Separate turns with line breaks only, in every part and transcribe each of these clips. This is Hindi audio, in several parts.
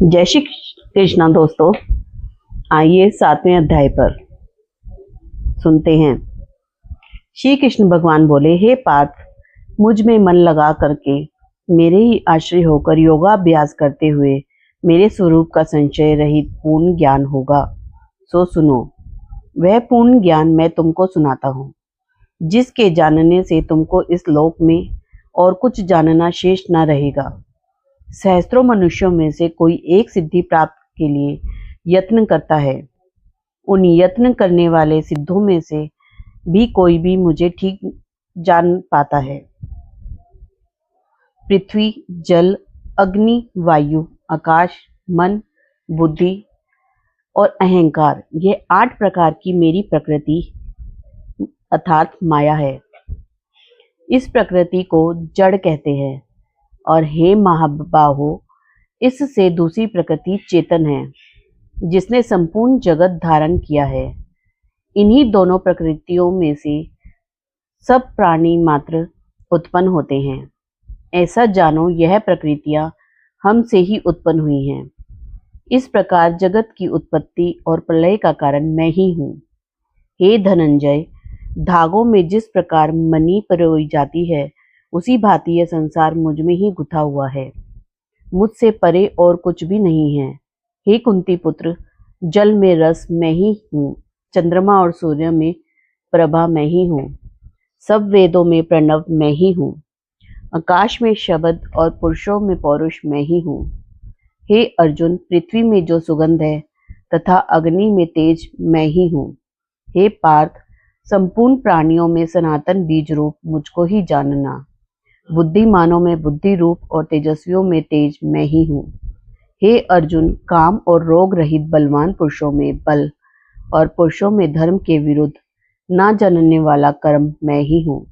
जय श्री कृष्णा दोस्तों, आइए 7वें अध्याय पर सुनते हैं। श्री कृष्ण भगवान बोले, हे पार्थ, मुझ में मन लगा करके मेरे ही आश्रय होकर योगाभ्यास करते हुए मेरे स्वरूप का संशय रहित पूर्ण ज्ञान होगा। सो सुनो, वह पूर्ण ज्ञान मैं तुमको सुनाता हूँ, जिसके जानने से तुमको इस लोक में और कुछ जानना शेष न रहेगा। सहस्त्रों मनुष्यों में से कोई एक सिद्धि प्राप्त के लिए यत्न करता है। उन यत्न करने वाले सिद्धों में से भी कोई भी मुझे ठीक जान पाता है। पृथ्वी, जल, अग्नि, वायु, आकाश, मन, बुद्धि और अहंकार, ये 8 प्रकार की मेरी प्रकृति अर्थात माया है। इस प्रकृति को जड़ कहते हैं। और हे महाबाहो, इससे दूसरी प्रकृति चेतन है, जिसने संपूर्ण जगत धारण किया है। इन्हीं दोनों प्रकृतियों में से सब प्राणी मात्र उत्पन्न होते हैं। ऐसा जानो, यह प्रकृतियां हमसे ही उत्पन्न हुई हैं। इस प्रकार जगत की उत्पत्ति और प्रलय का कारण मैं ही हूँ। हे धनंजय, धागों में जिस प्रकार मणि पिरोई जाती है, उसी भांति यह संसार मुझ में ही गुथा हुआ है। मुझसे परे और कुछ भी नहीं है। हे कुंती पुत्र, जल में रस मैं ही हूँ, चंद्रमा और सूर्य में प्रभा मैं ही हूँ, सब वेदों में प्रणव मैं ही हूँ, आकाश में शब्द और पुरुषों में पौरुष मैं ही हूँ। हे अर्जुन, पृथ्वी में जो सुगंध है तथा अग्नि में तेज मैं ही हूँ। हे पार्थ, संपूर्ण प्राणियों में सनातन बीज रूप मुझको ही जानना। बुद्धिमानों में बुद्धि रूप और तेजस्वियों में तेज मैं ही हूँ। हे अर्जुन, काम और रोग रहित बलवान पुरुषों में बल और पुरुषों में धर्म के विरुद्ध ना जानने वाला कर्म मैं ही हूँ।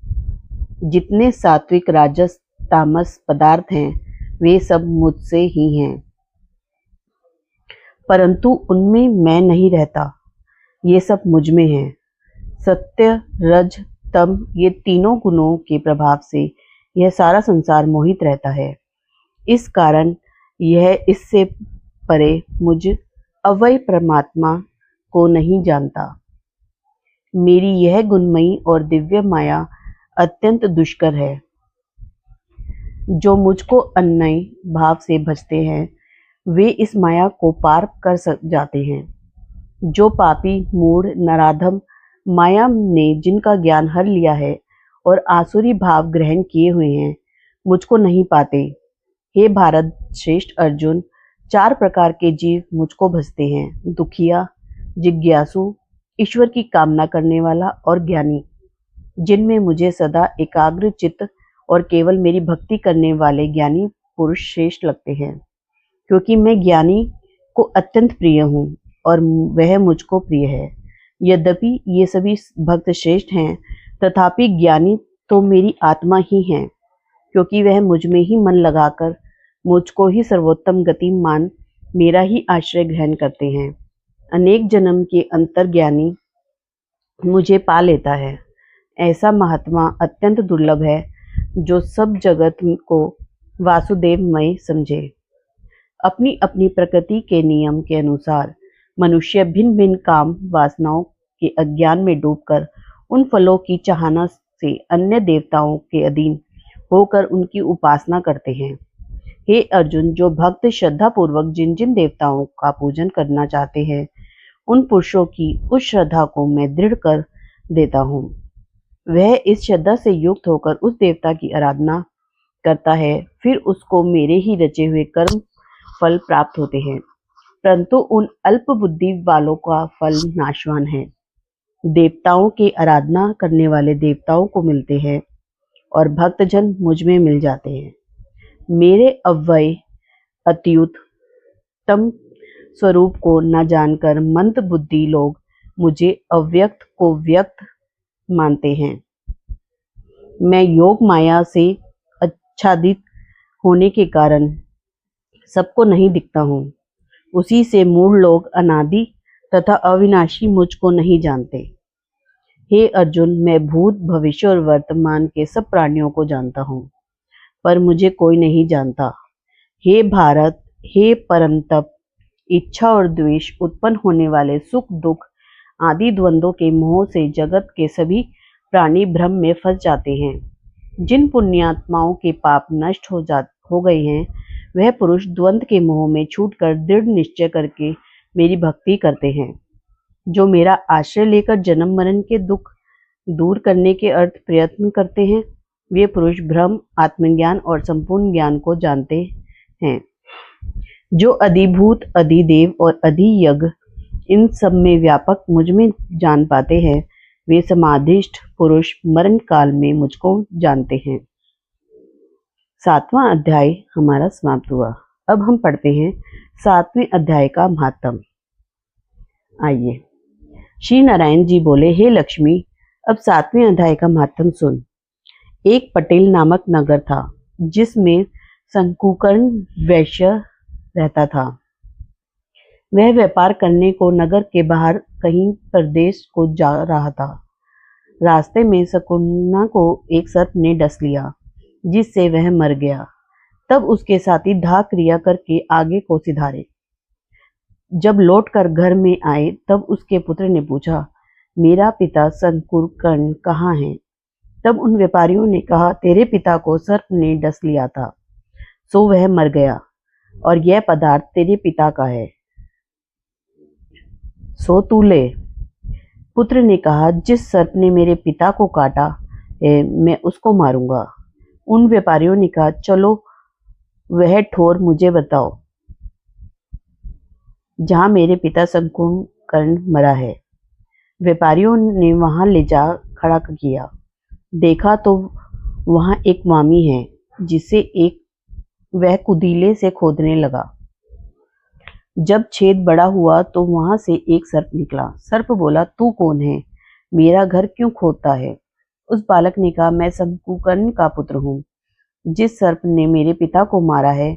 जितने सात्विक, राजस, तामस पदार्थ हैं, वे सब मुझसे ही हैं, परंतु उनमें मैं नहीं रहता। ये सब मुझ में है। सत्य, रज, तम, ये तीनों गुणों के प्रभाव से यह सारा संसार मोहित रहता है। इस कारण यह इससे परे मुझ अव्यय परमात्मा को नहीं जानता। मेरी यह गुणमयी और दिव्य माया अत्यंत दुष्कर है। जो मुझको अन्याय भाव से भजते हैं, वे इस माया को पार कर जाते हैं। जो पापी, मूढ़, नराधम माया ने जिनका ज्ञान हर लिया है और आसुरी भाव ग्रहण किए हुए हैं, मुझको नहीं पाते। हे भारत श्रेष्ठ अर्जुन, 4 प्रकार के जीव मुझको भजते हैं: दुखिया, जिज्ञासु, ईश्वर की कामना करने वाला और ज्ञानी, जिनमें मुझे सदा एकाग्र चित्त और केवल मेरी भक्ति करने वाले ज्ञानी पुरुष श्रेष्ठ लगते हैं, क्योंकि मैं ज्ञानी को अत्यंत प्रिय हूँ और वह मुझको प्रिय है। यद्यपि ये सभी भक्त श्रेष्ठ हैं, तथापि ज्ञानी तो मेरी आत्मा ही है, क्योंकि वह मुझ में ही मन लगाकर मुझको ही सर्वोत्तम गति मान मेरा ही आश्रय ग्रहण करते हैं। अनेक जन्म के अंतर्ज्ञानी मुझे पा लेता है। ऐसा महात्मा अत्यंत दुर्लभ है, जो सब जगत को वासुदेवमय समझे। अपनी अपनी प्रकृति के नियम के अनुसार मनुष्य भिन्न भिन्न काम वासनाओं के अज्ञान में डूबकर उन फलों की चाहना से अन्य देवताओं के अधीन होकर उनकी उपासना करते हैं। हे अर्जुन, जो भक्त श्रद्धा पूर्वक जिन जिन देवताओं का पूजन करना चाहते हैं, उन पुरुषों की उस श्रद्धा को मैं दृढ़ कर देता हूँ। वह इस श्रद्धा से युक्त होकर उस देवता की आराधना करता है, फिर उसको मेरे ही रचे हुए कर्म फल प्राप्त होते हैं, परंतु उन अल्प बुद्धि वालों का फल नाशवान है। देवताओं की आराधना करने वाले देवताओं को मिलते हैं और भक्तजन मुझ में मिल जाते हैं। मेरे अव्यय अत्युत्तम स्वरूप को न जानकर मंद बुद्धि लोग मुझे अव्यक्त को व्यक्त मानते हैं। मैं योग माया से आच्छादित होने के कारण सबको नहीं दिखता हूँ। उसी से मूढ़ लोग अनादि तथा अविनाशी मुझको नहीं जानते। हे अर्जुन, मैं भूत, भविष्य और वर्तमान के सब प्राणियों को जानता हूँ, पर मुझे कोई नहीं जानता। हे भारत, हे परंतप, इच्छा और द्वेष उत्पन्न होने वाले सुख दुख आदि द्वंद्वों के मोह से जगत के सभी प्राणी भ्रम में फंस जाते हैं। जिन पुण्यात्माओं के पाप नष्ट हो गए हैं, वह पुरुष द्वंद्व के मोह में छूटकर दृढ़ निश्चय करके मेरी भक्ति करते हैं। जो मेरा आश्रय लेकर जन्म मरण के दुख दूर करने के अर्थ प्रयत्न करते हैं, वे पुरुष ब्रह्म, आत्मज्ञान और संपूर्ण ज्ञान को जानते हैं। जो अधिभूत, अधिदेव और अधियज्ञ इन सब में व्यापक मुझ में जान पाते हैं, वे समाधिष्ठ पुरुष मरण काल में मुझको जानते हैं। 7वां अध्याय हमारा समाप्त हुआ। अब हम पढ़ते हैं 7वें अध्याय का महात्म। आइए। श्री नारायण जी बोले, हे लक्ष्मी, अब 7वें अध्याय का महात्म सुन। एक पटेल नामक नगर था, जिसमें शंकुकर्ण वैश्य रहता था। वह व्यापार करने को नगर के बाहर कहीं प्रदेश को जा रहा था। रास्ते में शंकुकर्ण को एक सर्प ने डस लिया, जिससे वह मर गया। तब उसके साथी दाह क्रिया करके आगे को सिधारे। जब लौटकर घर में आए, तब उसके पुत्र ने पूछा, मेरा पिता शंकुकर्ण कहाँ है? तब उन व्यापारियों ने कहा, तेरे पिता को सर्प ने डस लिया था, सो वह मर गया, और यह पदार्थ तेरे पिता का है, सो तू ले। पुत्र ने कहा, जिस सर्प ने मेरे पिता को काटा है, मैं उसको मारूंगा। उन व्यापारियों ने कहा, चलो वह ठोर मुझे बताओ जहां मेरे पिता शंकुकर्ण मरा है। व्यापारियों ने वहां ले जा खड़ा किया। देखा तो वहां एक मामी है, जिसे वह कुदीले से खोदने लगा। जब छेद बड़ा हुआ तो वहां से एक सर्प निकला। सर्प बोला, तू कौन है? मेरा घर क्यों खोदता है? उस बालक ने कहा, मैं शंकुकर्ण का पुत्र हूँ। जिस सर्प ने मेरे पिता को मारा है,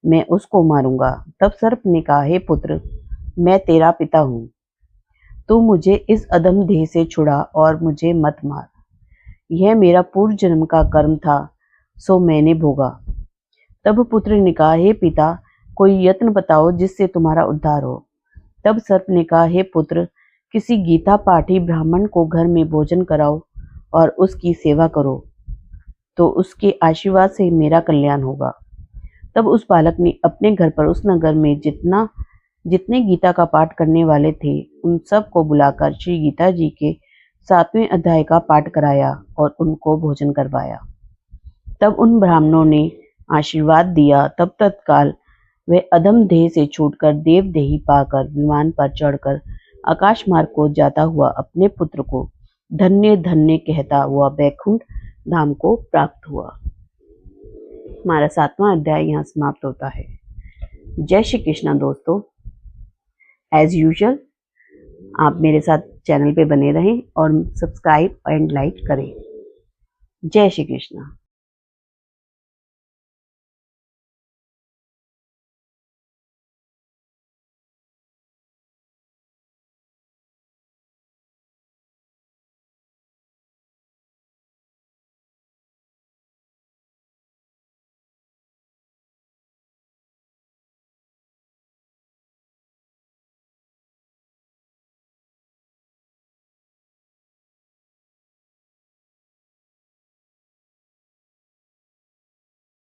मैं उसको मारूंगा। तब सर्प ने कहा, हे पुत्र, मैं तेरा पिता हूँ। तू मुझे इस अधम देह से छुड़ा और मुझे मत मार। यह मेरा पूर्व जन्म का कर्म था, सो मैंने भोगा। तब पुत्र ने कहा, हे पिता, कोई यत्न बताओ जिससे तुम्हारा उद्धार हो। तब सर्प ने कहा, हे पुत्र, किसी गीता पाठी ब्राह्मण को घर में भोजन कराओ और उसकी सेवा करो, तो उसके आशीर्वाद से मेरा कल्याण होगा। तब उस बालक ने अपने घर पर उस नगर में जितने गीता का पाठ करने वाले थे, उन सब को बुलाकर श्री गीता जी के 7वें अध्याय का पाठ कराया और उनको भोजन करवाया। तब उन ब्राह्मणों ने आशीर्वाद दिया। तब तत्काल वे अधम देह से छूटकर देव देही पाकर विमान पर चढ़कर आकाश मार्ग को जाता हुआ अपने पुत्र को धन्य धन्य कहता हुआ वैकुंठ धाम को प्राप्त हुआ। हमारा 7वां अध्याय यहाँ समाप्त होता है। जय श्री कृष्णा दोस्तों। एज यूजुअल आप मेरे साथ चैनल पे बने रहें और सब्सक्राइब एंड लाइक करें। जय श्री कृष्णा।